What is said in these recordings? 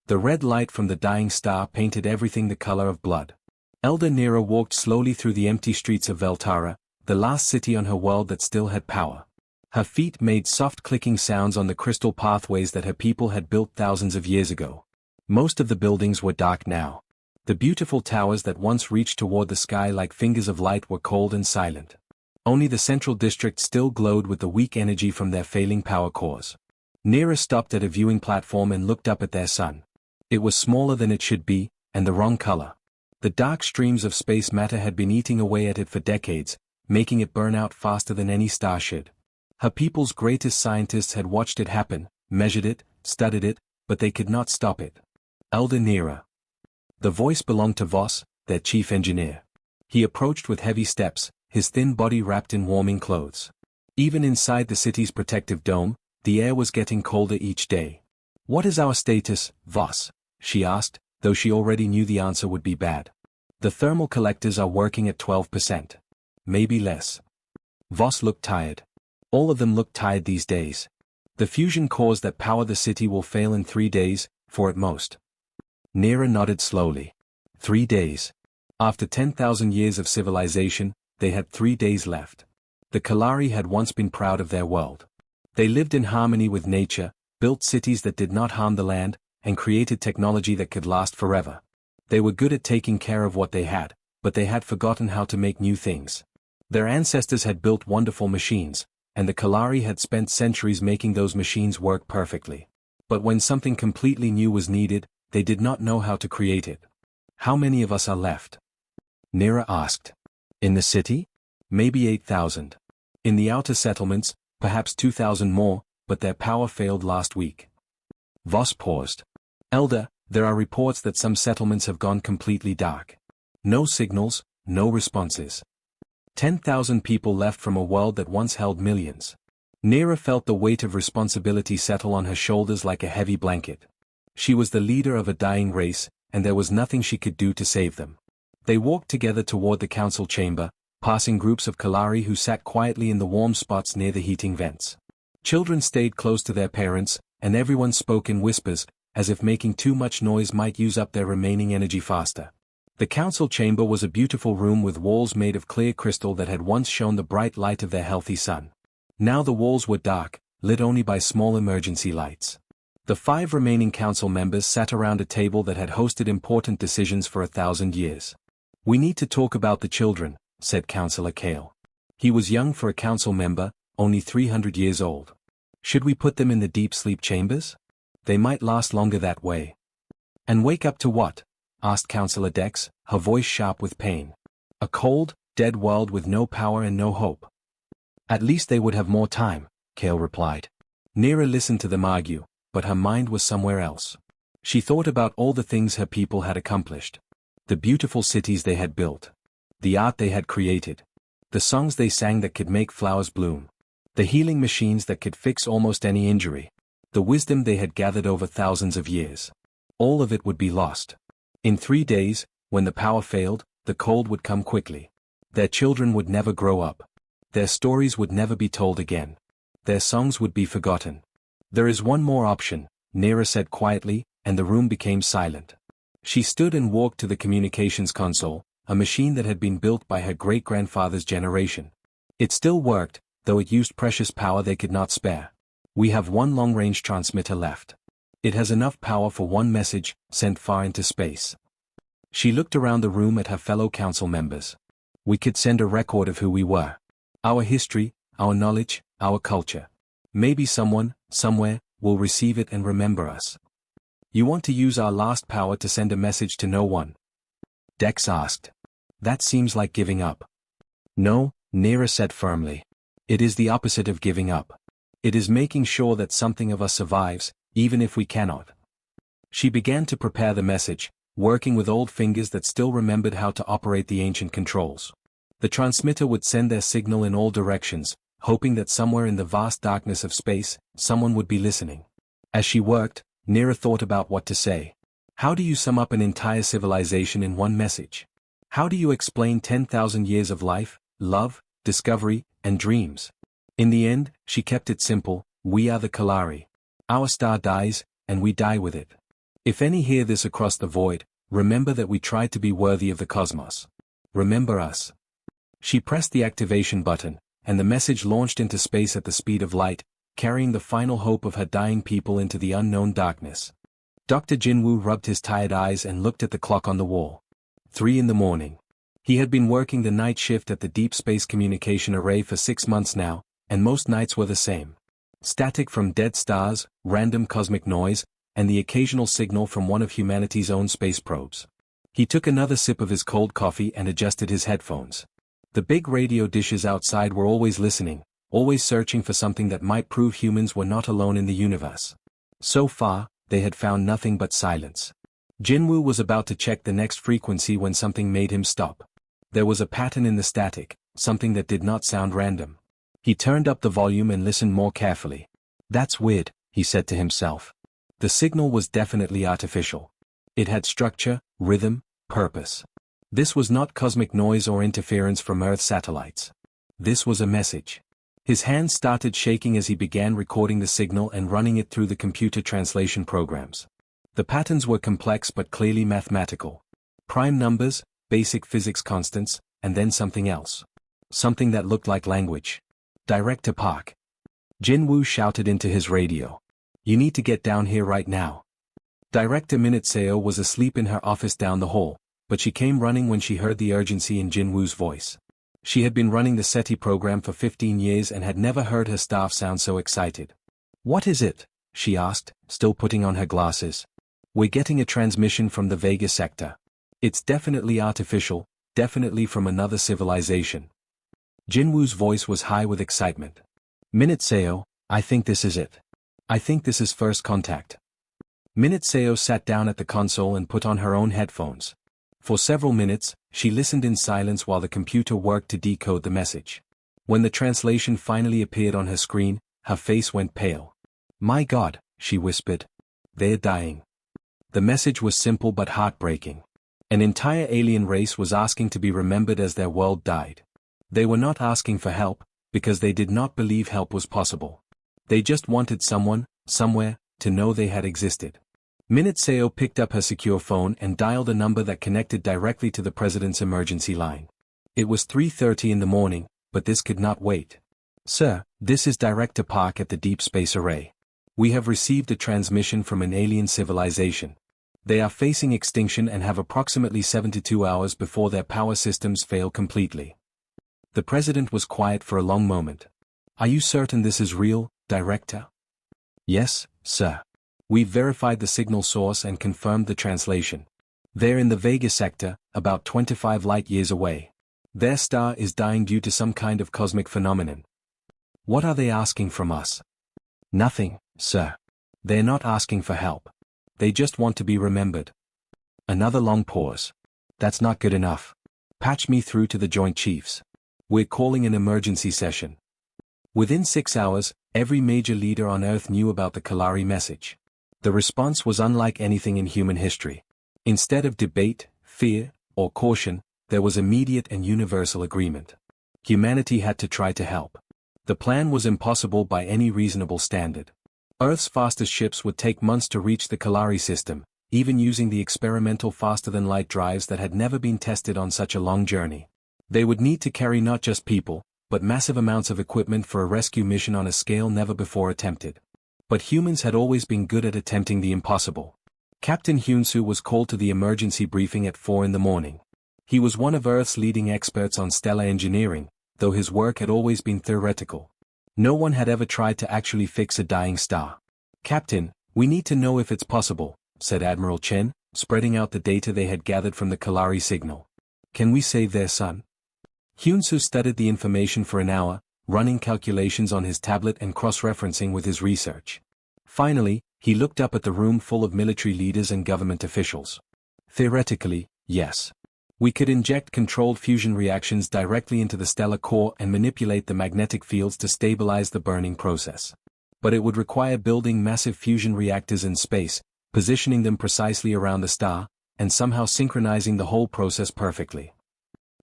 The red light from the dying star painted everything the color of blood. Elder Nera walked slowly through the empty streets of Veltara, the last city on her world that still had power. Her feet made soft clicking sounds on the crystal pathways that her people had built thousands of years ago. Most of the buildings were dark now. The beautiful towers that once reached toward the sky like fingers of light were cold and silent. Only the central district still glowed with the weak energy from their failing power cores. Nera stopped at a viewing platform and looked up at their sun. It was smaller than it should be, and the wrong color. The dark streams of space matter had been eating away at it for decades, making it burn out faster than any star should. Her people's greatest scientists had watched it happen, measured it, studied it, but they could not stop it. Elder Nera. The voice belonged to Voss, their chief engineer. He approached with heavy steps, his thin body wrapped in warming clothes. Even inside the city's protective dome, the air was getting colder each day. "What is our status, Voss?" she asked, though she already knew the answer would be bad. "The thermal collectors are working at 12%. Maybe less." Voss looked tired. All of them looked tired these days. The fusion cores that power the city will fail in 3 days, for at most. Nera nodded slowly. 3 days. After 10,000 years of civilization, they had 3 days left. The Kalari had once been proud of their world. They lived in harmony with nature, built cities that did not harm the land, and created technology that could last forever. They were good at taking care of what they had, but they had forgotten how to make new things. Their ancestors had built wonderful machines, and the Kalari had spent centuries making those machines work perfectly. But when something completely new was needed, they did not know how to create it. "How many of us are left?" Nera asked. "In the city? Maybe 8,000. In the outer settlements, perhaps 2,000 more, but their power failed last week." Voss paused. "Elder, there are reports that some settlements have gone completely dark. No signals, no responses. 10,000 people left from a world that once held millions." Nera felt the weight of responsibility settle on her shoulders like a heavy blanket. She was the leader of a dying race, and there was nothing she could do to save them. They walked together toward the council chamber, passing groups of Kalari who sat quietly in the warm spots near the heating vents. Children stayed close to their parents, and everyone spoke in whispers, as if making too much noise might use up their remaining energy faster. The council chamber was a beautiful room with walls made of clear crystal that had once shown the bright light of their healthy sun. Now the walls were dark, lit only by small emergency lights. The 5 remaining council members sat around a table that had hosted important decisions for 1,000 years. "We need to talk about the children," said Councillor Kale. He was young for a council member, only 300 years old. "Should we put them in the deep sleep chambers? They might last longer that way." "And wake up to what?" asked Councillor Dex, her voice sharp with pain. "A cold, dead world with no power and no hope." "At least they would have more time," Kale replied. Nera listened to them argue, but her mind was somewhere else. She thought about all the things her people had accomplished. The beautiful cities they had built. The art they had created. The songs they sang that could make flowers bloom. The healing machines that could fix almost any injury. The wisdom they had gathered over thousands of years. All of it would be lost. In 3 days, when the power failed, the cold would come quickly. Their children would never grow up. Their stories would never be told again. Their songs would be forgotten. "There is one more option," Nera said quietly, and the room became silent. She stood and walked to the communications console, a machine that had been built by her great-grandfather's generation. It still worked, though it used precious power they could not spare. "We have one long-range transmitter left. It has enough power for one message, sent far into space." She looked around the room at her fellow council members. "We could send a record of who we were. Our history, our knowledge, our culture. Maybe someone, somewhere, will receive it and remember us." "You want to use our last power to send a message to no one?" Dex asked. "That seems like giving up." "No," Nera said firmly. "It is the opposite of giving up. It is making sure that something of us survives, even if we cannot." She began to prepare the message, working with old fingers that still remembered how to operate the ancient controls. The transmitter would send their signal in all directions, hoping that somewhere in the vast darkness of space, someone would be listening. As she worked, Nera thought about what to say. How do you sum up an entire civilization in one message? How do you explain 10,000 years of life, love, discovery, and dreams? In the end, she kept it simple: we are the Kalari. Our star dies, and we die with it. If any hear this across the void, remember that we tried to be worthy of the cosmos. Remember us. She pressed the activation button, and the message launched into space at the speed of light, carrying the final hope of her dying people into the unknown darkness. Dr. Jinwoo rubbed his tired eyes and looked at the clock on the wall. 3 in the morning. He had been working the night shift at the Deep Space Communication Array for 6 months now, and most nights were the same. Static from dead stars, random cosmic noise, and the occasional signal from one of humanity's own space probes. He took another sip of his cold coffee and adjusted his headphones. The big radio dishes outside were always listening, always searching for something that might prove humans were not alone in the universe. So far, they had found nothing but silence. Jinwoo was about to check the next frequency when something made him stop. There was a pattern in the static, something that did not sound random. He turned up the volume and listened more carefully. That's weird, he said to himself. The signal was definitely artificial. It had structure, rhythm, purpose. This was not cosmic noise or interference from Earth satellites. This was a message. His hands started shaking as he began recording the signal and running it through the computer translation programs. The patterns were complex but clearly mathematical. Prime numbers, basic physics constants, and then something else. Something that looked like language. Director Park. Jinwoo shouted into his radio. You need to get down here right now. Director Minute was asleep in her office down the hall, but she came running when she heard the urgency in Jinwoo's voice. She had been running the SETI program for 15 years and had never heard her staff sound so excited. What is it? She asked, still putting on her glasses. We're getting a transmission from the Vega sector. It's definitely artificial, definitely from another civilization. Jinwoo's voice was high with excitement. Minute Seo, I think this is it. I think this is first contact. Minute Seo sat down at the console and put on her own headphones. For several minutes, she listened in silence while the computer worked to decode the message. When the translation finally appeared on her screen, her face went pale. My God, she whispered. They're dying. The message was simple but heartbreaking. An entire alien race was asking to be remembered as their world died. They were not asking for help, because they did not believe help was possible. They just wanted someone, somewhere, to know they had existed. Minute Seo picked up her secure phone and dialed a number that connected directly to the president's emergency line. It was 3:30 in the morning, but this could not wait. Sir, this is Director Park at the Deep Space Array. We have received a transmission from an alien civilization. They are facing extinction and have approximately 72 hours before their power systems fail completely. The president was quiet for a long moment. Are you certain this is real, Director? Yes, sir. We've verified the signal source and confirmed the translation. They're in the Vega sector, about 25 light-years away. Their star is dying due to some kind of cosmic phenomenon. What are they asking from us? Nothing, sir. They're not asking for help. They just want to be remembered. Another long pause. That's not good enough. Patch me through to the Joint Chiefs. We're calling an emergency session. Within 6 hours, every major leader on Earth knew about the Kalari message. The response was unlike anything in human history. Instead of debate, fear, or caution, there was immediate and universal agreement. Humanity had to try to help. The plan was impossible by any reasonable standard. Earth's fastest ships would take months to reach the Kalari system, even using the experimental faster-than-light drives that had never been tested on such a long journey. They would need to carry not just people, but massive amounts of equipment for a rescue mission on a scale never before attempted. But humans had always been good at attempting the impossible. Captain Hyunsu was called to the emergency briefing at 4 in the morning. He was one of Earth's leading experts on stellar engineering, though his work had always been theoretical. No one had ever tried to actually fix a dying star. Captain, we need to know if it's possible, said Admiral Chen, spreading out the data they had gathered from the Kalari signal. Can we save their son? Hyunsu studied the information for an hour, running calculations on his tablet and cross-referencing with his research. Finally, he looked up at the room full of military leaders and government officials. Theoretically, yes. We could inject controlled fusion reactions directly into the stellar core and manipulate the magnetic fields to stabilize the burning process. But it would require building massive fusion reactors in space, positioning them precisely around the star, and somehow synchronizing the whole process perfectly.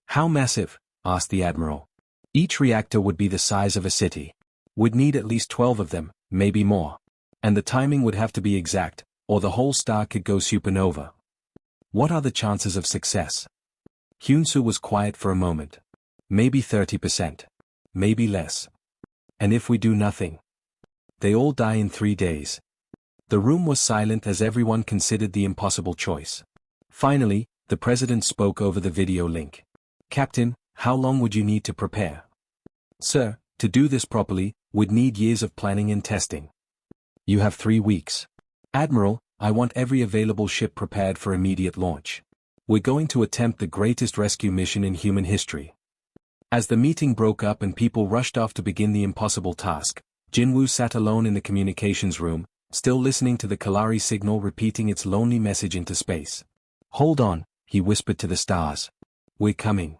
How massive? Asked the Admiral. Each reactor would be the size of a city. We'd need at least 12 of them, maybe more. And the timing would have to be exact, or the whole star could go supernova. What are the chances of success? Hyunsu was quiet for a moment. Maybe 30%. Maybe less. And if we do nothing? They all die in 3 days. The room was silent as everyone considered the impossible choice. Finally, the president spoke over the video link. Captain, how long would you need to prepare? Sir, to do this properly, we'd need years of planning and testing. You have 3 weeks. Admiral, I want every available ship prepared for immediate launch. We're going to attempt the greatest rescue mission in human history. As the meeting broke up and people rushed off to begin the impossible task, Jinwoo sat alone in the communications room, still listening to the Kalari signal repeating its lonely message into space. Hold on, he whispered to the stars. We're coming.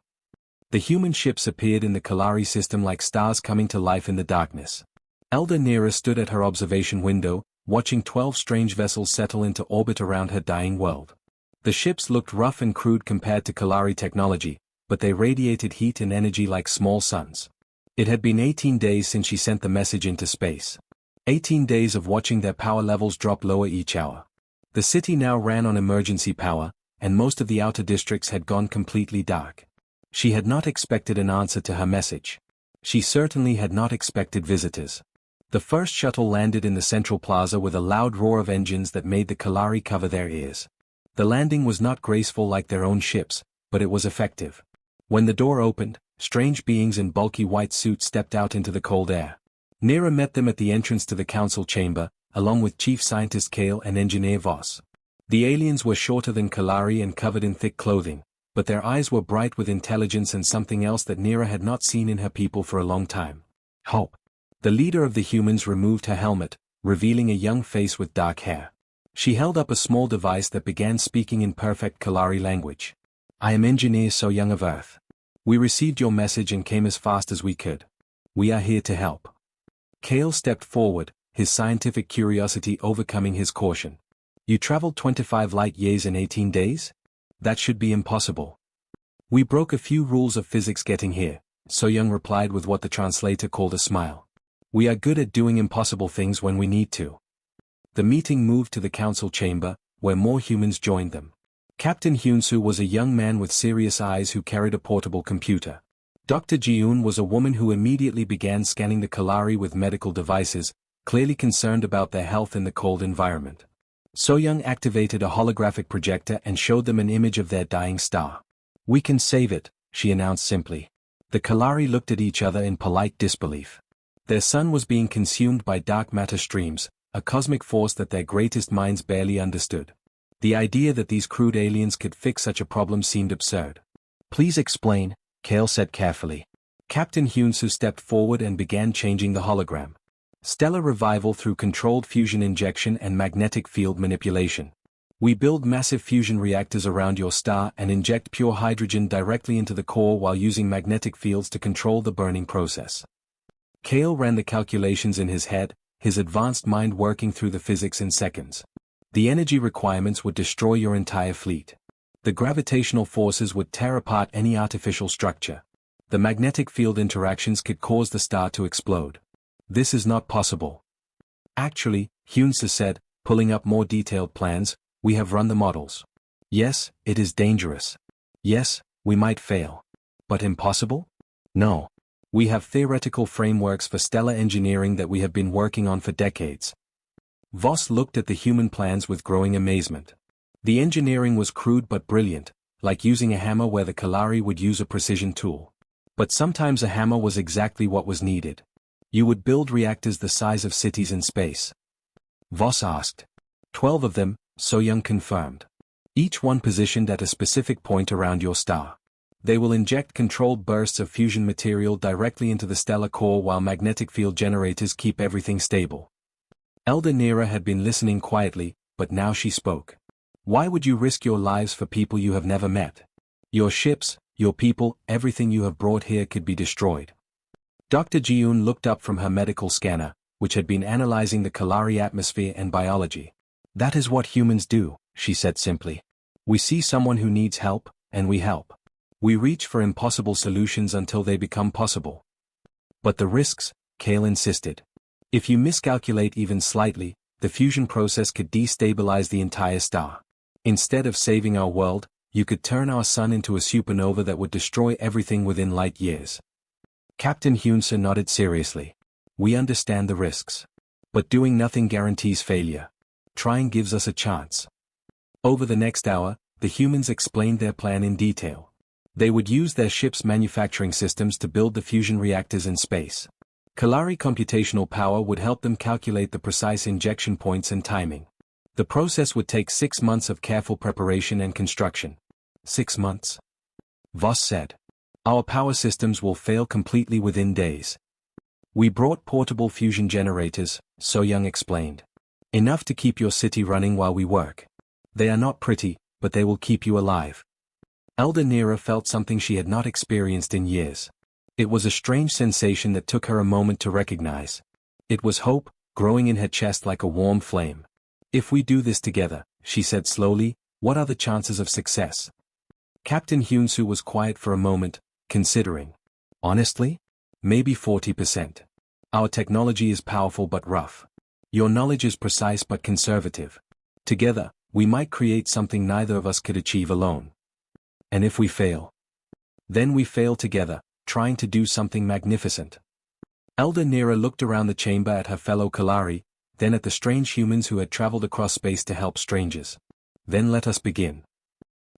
The human ships appeared in the Kalari system like stars coming to life in the darkness. Elder Nera stood at her observation window, watching 12 strange vessels settle into orbit around her dying world. The ships looked rough and crude compared to Kalari technology, but they radiated heat and energy like small suns. It had been 18 days since she sent the message into space. 18 days of watching their power levels drop lower each hour. The city now ran on emergency power, and most of the outer districts had gone completely dark. She had not expected an answer to her message. She certainly had not expected visitors. The first shuttle landed in the central plaza with a loud roar of engines that made the Kalari cover their ears. The landing was not graceful like their own ships, but it was effective. When the door opened, strange beings in bulky white suits stepped out into the cold air. Nera met them at the entrance to the council chamber, along with Chief Scientist Kale and Engineer Voss. The aliens were shorter than Kalari and covered in thick clothing, but their eyes were bright with intelligence and something else that Nera had not seen in her people for a long time. Hope. The leader of the humans removed her helmet, revealing a young face with dark hair. She held up a small device that began speaking in perfect Kalari language. I am Engineer So Young of Earth. We received your message and came as fast as we could. We are here to help. Kale stepped forward, his scientific curiosity overcoming his caution. You traveled 25 light years in 18 days? That should be impossible. We broke a few rules of physics getting here, So Young replied with what the translator called a smile. We are good at doing impossible things when we need to. The meeting moved to the council chamber, where more humans joined them. Captain Hyunsu was a young man with serious eyes who carried a portable computer. Dr. Jiun was a woman who immediately began scanning the Kalari with medical devices, clearly concerned about their health in the cold environment. So Young activated a holographic projector and showed them an image of their dying star. We can save it, she announced simply. The Kalari looked at each other in polite disbelief. Their sun was being consumed by dark matter streams, a cosmic force that their greatest minds barely understood. The idea that these crude aliens could fix such a problem seemed absurd. Please explain, Kale said carefully. Captain Hyunsu stepped forward and began changing the hologram. Stellar revival through controlled fusion injection and magnetic field manipulation. We build massive fusion reactors around your star and inject pure hydrogen directly into the core while using magnetic fields to control the burning process. Kale ran the calculations in his head, his advanced mind working through the physics in seconds. The energy requirements would destroy your entire fleet. The gravitational forces would tear apart any artificial structure. The magnetic field interactions could cause the star to explode. This is not possible. Actually, Hyunsu said, pulling up more detailed plans, we have run the models. Yes, it is dangerous. Yes, we might fail. But impossible? No. We have theoretical frameworks for stellar engineering that we have been working on for decades. Voss looked at the human plans with growing amazement. The engineering was crude but brilliant, like using a hammer where the Kalari would use a precision tool. But sometimes a hammer was exactly what was needed. You would build reactors the size of cities in space. Voss asked. 12 of them, So Young confirmed. Each one positioned at a specific point around your star. They will inject controlled bursts of fusion material directly into the stellar core while magnetic field generators keep everything stable. Elder Nera had been listening quietly, but now she spoke. Why would you risk your lives for people you have never met? Your ships, your people, everything you have brought here could be destroyed. Dr. Jiun looked up from her medical scanner, which had been analyzing the Kalari atmosphere and biology. That is what humans do, she said simply. We see someone who needs help, and we help. We reach for impossible solutions until they become possible. But the risks, Kale insisted. If you miscalculate even slightly, the fusion process could destabilize the entire star. Instead of saving our world, you could turn our sun into a supernova that would destroy everything within light years. Captain Hunsa nodded seriously. We understand the risks. But doing nothing guarantees failure. Trying gives us a chance. Over the next hour, the humans explained their plan in detail. They would use their ship's manufacturing systems to build the fusion reactors in space. Kalari computational power would help them calculate the precise injection points and timing. The process would take 6 months of careful preparation and construction. 6 months? Voss said. Our power systems will fail completely within days. We brought portable fusion generators, So Young explained. Enough to keep your city running while we work. They are not pretty, but they will keep you alive. Elder Nera felt something she had not experienced in years. It was a strange sensation that took her a moment to recognize. It was hope, growing in her chest like a warm flame. If we do this together, she said slowly, what are the chances of success? Captain Hunsu was quiet for a moment, considering. Honestly? Maybe 40%. Our technology is powerful but rough. Your knowledge is precise but conservative. Together, we might create something neither of us could achieve alone. And if we fail? Then we fail together, trying to do something magnificent. Elder Nera looked around the chamber at her fellow Kalari, then at the strange humans who had traveled across space to help strangers. Then let us begin.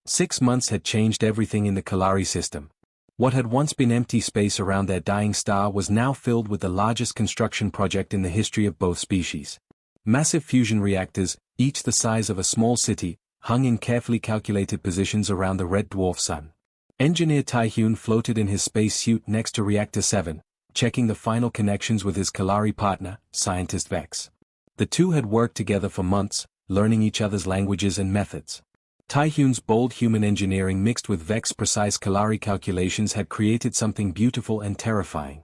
6 months had changed everything in the Kalari system. What had once been empty space around their dying star was now filled with the largest construction project in the history of both species. Massive fusion reactors, each the size of a small city, hung in carefully calculated positions around the red dwarf sun. Engineer Taehyun floated in his space suit next to Reactor 7, checking the final connections with his Kalari partner, Scientist Vex. The two had worked together for months, learning each other's languages and methods. Taehyun's bold human engineering mixed with Vex's precise Kalari calculations had created something beautiful and terrifying.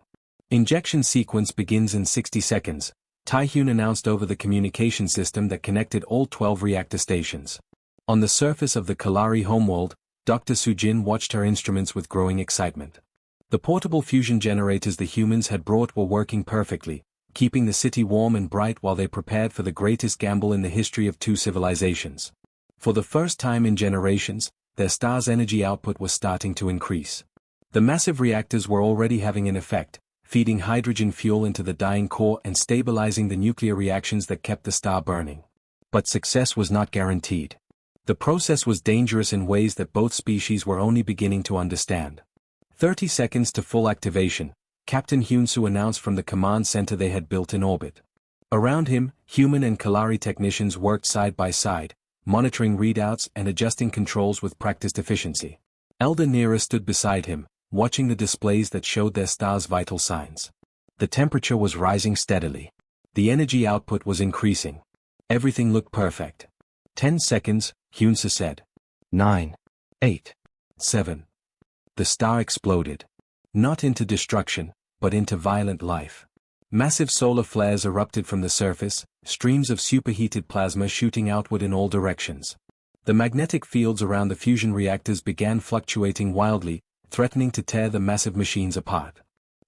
Injection sequence begins in 60 seconds, Taehyun announced over the communication system that connected all 12 reactor stations. On the surface of the Kalari homeworld, Dr. Sujin watched her instruments with growing excitement. The portable fusion generators the humans had brought were working perfectly, keeping the city warm and bright while they prepared for the greatest gamble in the history of two civilizations. For the first time in generations, their star's energy output was starting to increase. The massive reactors were already having an effect, feeding hydrogen fuel into the dying core and stabilizing the nuclear reactions that kept the star burning. But success was not guaranteed. The process was dangerous in ways that both species were only beginning to understand. 30 seconds to full activation, Captain Hunsu announced from the command center they had built in orbit. Around him, human and Kalari technicians worked side by side, monitoring readouts and adjusting controls with practiced efficiency. Elder Nera stood beside him, watching the displays that showed their star's vital signs. The temperature was rising steadily. The energy output was increasing. Everything looked perfect. 10 seconds, Hunsa said. 9. 8. 7. The star exploded. Not into destruction, but into violent life. Massive solar flares erupted from the surface, streams of superheated plasma shooting outward in all directions. The magnetic fields around the fusion reactors began fluctuating wildly, threatening to tear the massive machines apart.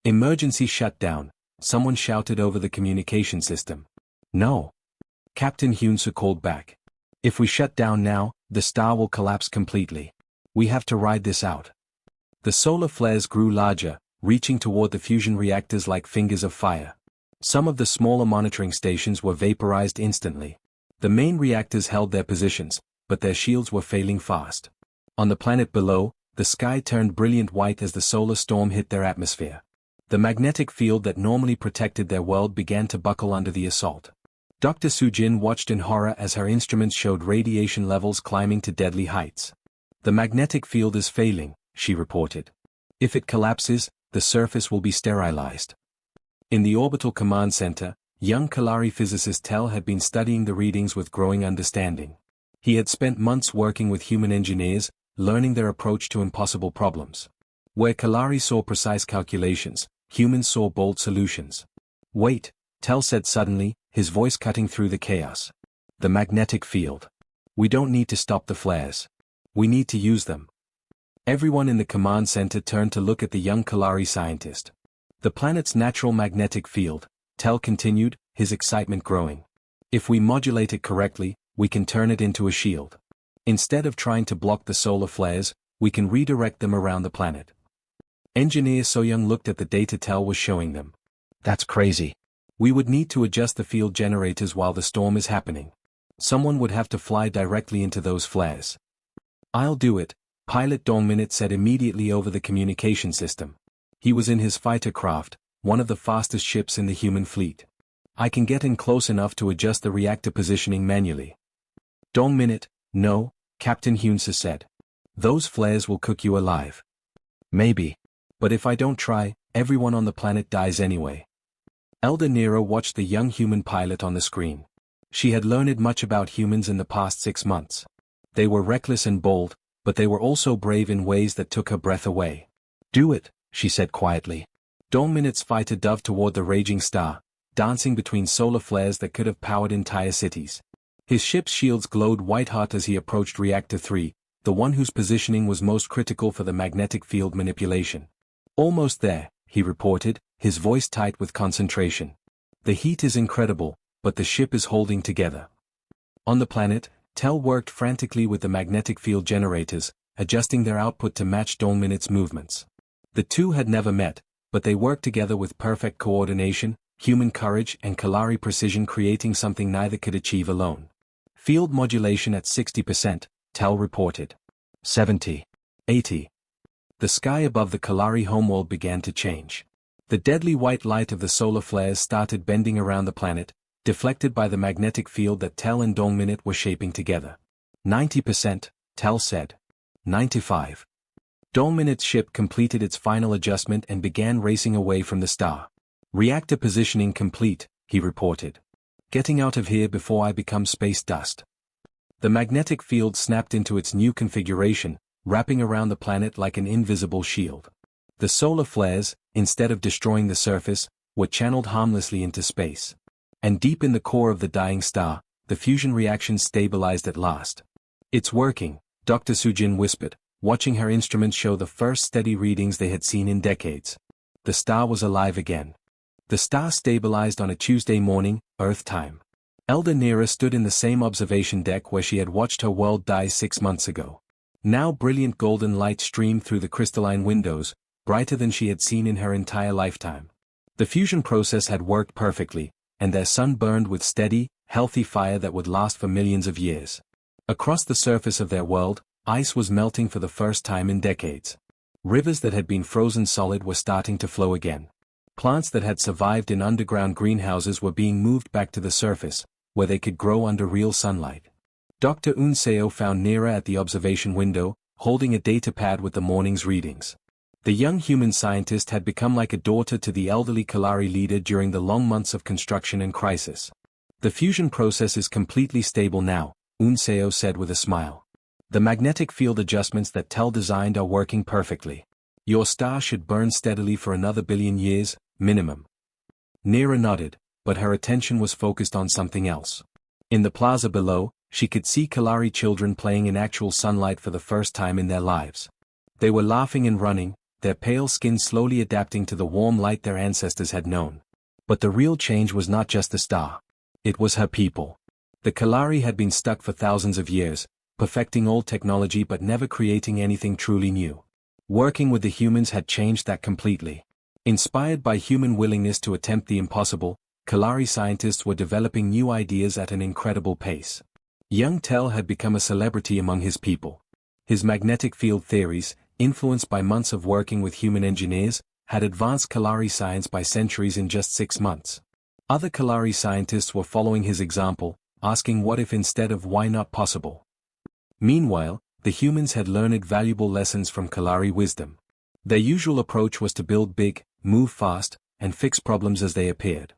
Emergency shutdown, someone shouted over the communication system. No. Captain Hunsa called back. If we shut down now, the star will collapse completely. We have to ride this out. The solar flares grew larger, reaching toward the fusion reactors like fingers of fire. Some of the smaller monitoring stations were vaporized instantly. The main reactors held their positions, but their shields were failing fast. On the planet below, the sky turned brilliant white as the solar storm hit their atmosphere. The magnetic field that normally protected their world began to buckle under the assault. Dr. Sujin watched in horror as her instruments showed radiation levels climbing to deadly heights. The magnetic field is failing, she reported. If it collapses, the surface will be sterilized. In the orbital command center, young Kalari physicist Tel had been studying the readings with growing understanding. He had spent months working with human engineers, learning their approach to impossible problems. Where Kalari saw precise calculations, humans saw bold solutions. Wait, Tel said suddenly, his voice cutting through the chaos. The magnetic field. We don't need to stop the flares. We need to use them. Everyone in the command center turned to look at the young Kalari scientist. The planet's natural magnetic field, Tel continued, his excitement growing. If we modulate it correctly, we can turn it into a shield. Instead of trying to block the solar flares, we can redirect them around the planet. Engineer Soyoung looked at the data Tel was showing them. That's crazy. We would need to adjust the field generators while the storm is happening. Someone would have to fly directly into those flares. I'll do it, Pilot Dongminute said immediately over the communication system. He was in his fighter craft, one of the fastest ships in the human fleet. I can get in close enough to adjust the reactor positioning manually. Dongminute, no, Captain Hunsa said. Those flares will cook you alive. Maybe. But if I don't try, everyone on the planet dies anyway. Elder Nera watched the young human pilot on the screen. She had learned much about humans in the past 6 months. They were reckless and bold, but they were also brave in ways that took her breath away. Do it, she said quietly. Dongminute's fighter dove toward the raging star, dancing between solar flares that could have powered entire cities. His ship's shields glowed white-hot as he approached Reactor 3, the one whose positioning was most critical for the magnetic field manipulation. Almost there, he reported, his voice tight with concentration. The heat is incredible, but the ship is holding together. On the planet, Tel worked frantically with the magnetic field generators, adjusting their output to match Dongminute's movements. The two had never met, but they worked together with perfect coordination, human courage and Kalari precision, creating something neither could achieve alone. Field modulation at 60%, Tel reported. 70. 80. The sky above the Kalari homeworld began to change. The deadly white light of the solar flares started bending around the planet, deflected by the magnetic field that Tel and Dongminute were shaping together. 90%, Tel said. 95. Dongminute's ship completed its final adjustment and began racing away from the star. Reactor positioning complete, he reported. Getting out of here before I become space dust. The magnetic field snapped into its new configuration, wrapping around the planet like an invisible shield. The solar flares, instead of destroying the surface, were channeled harmlessly into space. And deep in the core of the dying star, the fusion reaction stabilized at last. It's working, Dr. Sujin whispered, watching her instruments show the first steady readings they had seen in decades. The star was alive again. The star stabilized on a Tuesday morning, Earth time. Elder Nera stood in the same observation deck where she had watched her world die 6 months ago. Now brilliant golden light streamed through the crystalline windows, brighter than she had seen in her entire lifetime. The fusion process had worked perfectly, and their sun burned with steady, healthy fire that would last for millions of years. Across the surface of their world, ice was melting for the first time in decades. Rivers that had been frozen solid were starting to flow again. Plants that had survived in underground greenhouses were being moved back to the surface, where they could grow under real sunlight. Dr. Unseo found Nera at the observation window, holding a datapad with the morning's readings. The young human scientist had become like a daughter to the elderly Kalari leader during the long months of construction and crisis. The fusion process is completely stable now, Unseo said with a smile. The magnetic field adjustments that Tel designed are working perfectly. Your star should burn steadily for another billion years, minimum. Nera nodded, but her attention was focused on something else. In the plaza below, she could see Kalari children playing in actual sunlight for the first time in their lives. They were laughing and running, their pale skin slowly adapting to the warm light their ancestors had known. But the real change was not just the star. It was her people. The Kalari had been stuck for thousands of years, perfecting old technology but never creating anything truly new. Working with the humans had changed that completely. Inspired by human willingness to attempt the impossible, Kalari scientists were developing new ideas at an incredible pace. Young Tel had become a celebrity among his people. His magnetic field theories, influenced by months of working with human engineers, had advanced Kalari science by centuries in just 6 months. Other Kalari scientists were following his example, asking what if instead of why not possible. Meanwhile, the humans had learned valuable lessons from Kalari wisdom. Their usual approach was to build big, move fast, and fix problems as they appeared.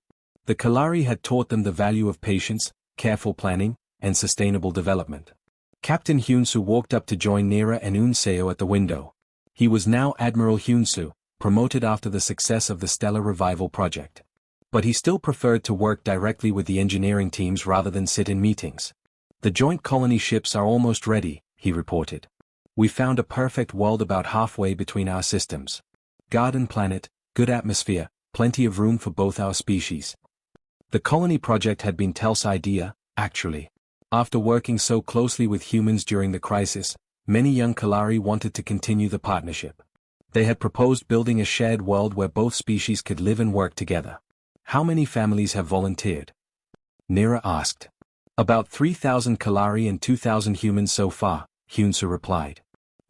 The Kalari had taught them the value of patience, careful planning, and sustainable development. Captain Hyunsu walked up to join Nera and Unseo at the window. He was now Admiral Hyunsu, promoted after the success of the Stellar Revival project. But he still preferred to work directly with the engineering teams rather than sit in meetings. The joint colony ships are almost ready, he reported. We found a perfect world about halfway between our systems. Garden planet, good atmosphere, plenty of room for both our species. The colony project had been Tel's idea, actually. After working so closely with humans during the crisis, many young Kalari wanted to continue the partnership. They had proposed building a shared world where both species could live and work together. How many families have volunteered? Nira asked. About 3,000 Kalari and 2,000 humans so far, Hyunsu replied.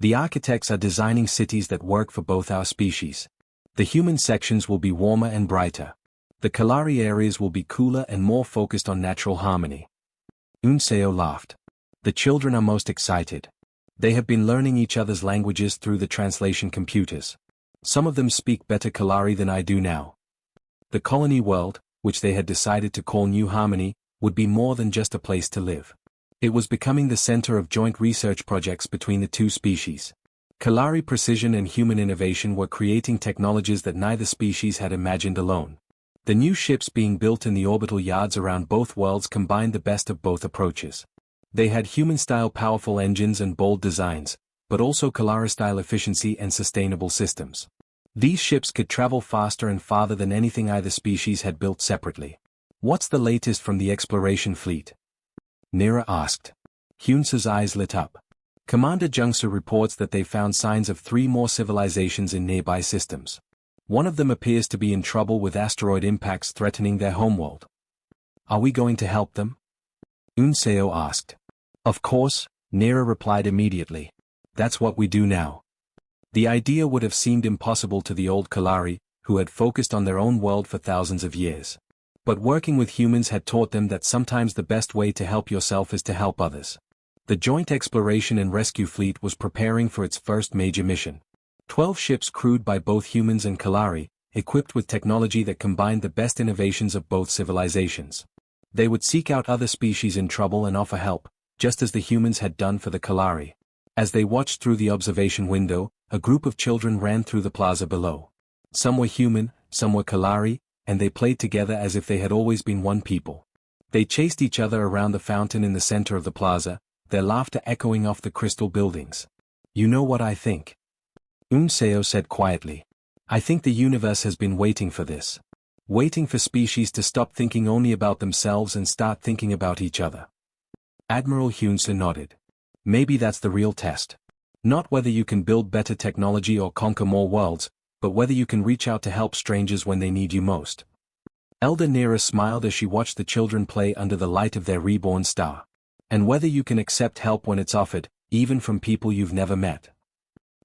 The architects are designing cities that work for both our species. The human sections will be warmer and brighter. The Kalari areas will be cooler and more focused on natural harmony. Unseo laughed. The children are most excited. They have been learning each other's languages through the translation computers. Some of them speak better Kalari than I do now. The colony world, which they had decided to call New Harmony, would be more than just a place to live. It was becoming the center of joint research projects between the two species. Kalari precision and human innovation were creating technologies that neither species had imagined alone. The new ships being built in the orbital yards around both worlds combined the best of both approaches. They had human-style powerful engines and bold designs, but also Kalari-style efficiency and sustainable systems. These ships could travel faster and farther than anything either species had built separately. What's the latest from the exploration fleet? Nira asked. Hyunsu's eyes lit up. Commander Jungsu reports that they found signs of 3 more civilizations in nearby systems. One of them appears to be in trouble with asteroid impacts threatening their homeworld. Are we going to help them? Unseo asked. Of course, Nira replied immediately. That's what we do now. The idea would have seemed impossible to the old Kalari, who had focused on their own world for thousands of years. But working with humans had taught them that sometimes the best way to help yourself is to help others. The Joint Exploration and Rescue Fleet was preparing for its first major mission. 12 ships crewed by both humans and Kalari, equipped with technology that combined the best innovations of both civilizations. They would seek out other species in trouble and offer help, just as the humans had done for the Kalari. As they watched through the observation window, a group of children ran through the plaza below. Some were human, some were Kalari, and they played together as if they had always been one people. They chased each other around the fountain in the center of the plaza, their laughter echoing off the crystal buildings. You know what I think? Unseo said quietly. I think the universe has been waiting for this. Waiting for species to stop thinking only about themselves and start thinking about each other. Admiral Hyunsu nodded. Maybe that's the real test. Not whether you can build better technology or conquer more worlds, but whether you can reach out to help strangers when they need you most. Elder Nira smiled as she watched the children play under the light of their reborn star. And whether you can accept help when it's offered, even from people you've never met.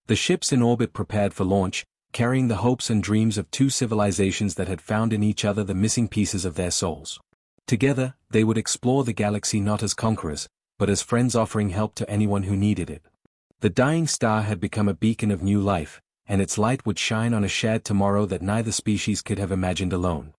The ships in orbit prepared for launch, carrying the hopes and dreams of 2 civilizations that had found in each other the missing pieces of their souls. Together, they would explore the galaxy not as conquerors, but as friends offering help to anyone who needed it. The dying star had become a beacon of new life, and its light would shine on a shared tomorrow that neither species could have imagined alone.